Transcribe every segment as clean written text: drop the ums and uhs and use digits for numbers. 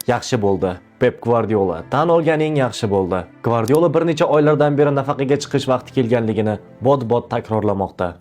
Yaxshi bo'ldi. Pep Guardiola tan olgan eng yaxshi bo'ldi. Guardiola bir necha oylardan beri nafaqaga chiqish vaqti kelganligini bot-bot takrorlamoqda.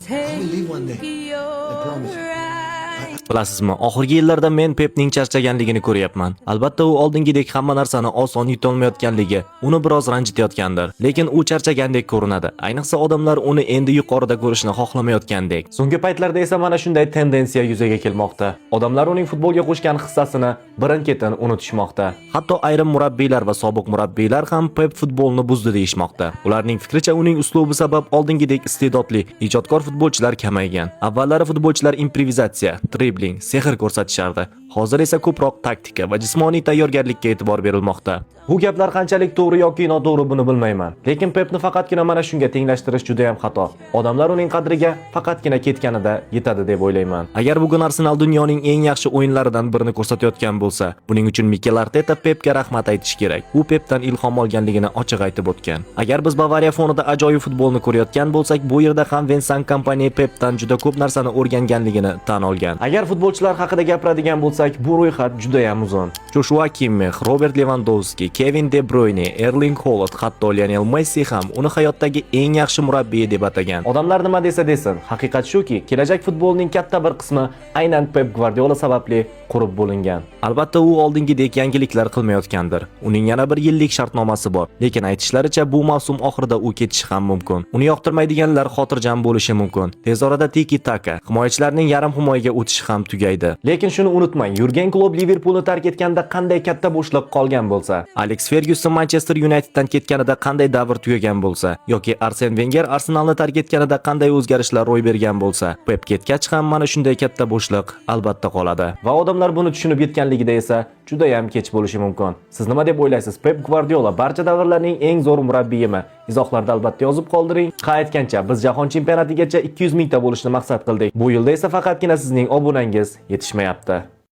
Bilasizmi, oxirgi yillarda men Pepning charchaganligini ko'ryapman. Albatta u oldingidek hamma narsani oson yutolmayotganligi uni biroz ranjitayotgandir. Lekin u charchagandek ko'rinadi. Ayniqsa odamlar uni endi yuqorida ko'rishni xohlamayotgandek. So'nggi paytlarda esa mana shunday tendensiya yuzaga kelmoqda. Odamlar uning futbolga qo'shgan hissasini birin-ketin unutishmoqda. Hatto ayrim murabbiylar va sobiq murabbiylar ham Pep futbolni buzdi deyishmoqda. Ularning fikricha uning uslubi sabab oldingidek iste'dodli, ijodkor futbolchilar kamaygan. Avvallari futbolchilar improvizatsiya, dribling, sehr ko'rsatishardi. Hozir esa ko'proq taktika va jismoniy tayyorgarlikka e'tibor berilmoqda. Bu gaplar qanchalik to'g'ri yoki noto'g'ri buni bilmayman. Lekin Pepni faqatgina mana shunga tenglashtirish juda ham xato. Odamlar uning qadriga faqatgina ketganida yetadi deb o'ylayman. Agar bugun Arsenal dunyoning eng yaxshi o'yinlaridan birini ko'rsatayotgan bo'lsa, buning uchun Mikel Arteta Pepga rahmat aytish kerak. U Pepdan ilhom olganligini ochiq aytib o'tgan. Agar biz Bavariya fonida ajoyib futbolni ko'rayotgan bo'lsak, bu yerda ham Vincent Kompany Pepdan juda ko'p narsani o'rganganligini tan olgan. Agar futbolchilar haqida gapiradigan bo'lsak, bu ro'yxat juda ham uzun. Joshua Kimmich, Robert Lewandowski, Kevin De Bruyne, Erling Haaland, hatto Lionel Messi ham uni hayotdagi eng yaxshi murabbiy deb atagan. Odamlar nima desa desin, haqiqat shuki, kelajak futbolning katta bir qismi aynan Pep Guardiola sababli qurib bo'lingan. Albatta u oldingidek yangiliklar qilmayotgandir. Uning yana bir yillik shartnomasi bor, lekin aytishlaricha bu mavsum oxirida u ketishi ham mumkin. Uni yoqtirmaydiganlar xotirjam bo'lishi mumkin. Tez orada tiki-taka, himoyachilarning yarim himoyaga o'tishi ham tugaydi. Lekin shuni unutmang, Jurgen Klopp Liverpoolni tark etganda qanday katta bo'shliq qolgan bo'lsa, Alex Ferguson Manchester Uniteddan ketganida qanday davr tugagan bo'lsa, yoki Arsene Wenger Arsenalni tark etganida qanday o'zgarishlar ro'y bergan bo'lsa, Pep ketgach ham mana shunday katta bo'shliq albatta qoladi. Va odamlar buni tushunib yetganligida esa juda ham kech bo'lishi mumkin. Siz nima deb o'ylaysiz? Pep Guardiola barcha davrlarning eng zo'r murabbiyimi? Izohlarda albatta yozib qoldiring. Aytgancha, biz jahon chempionatigacha 200 mingta bo'lishni maqsad qildik. Bu yilda esa faqatgina sizning obunangiz yetishmayapti.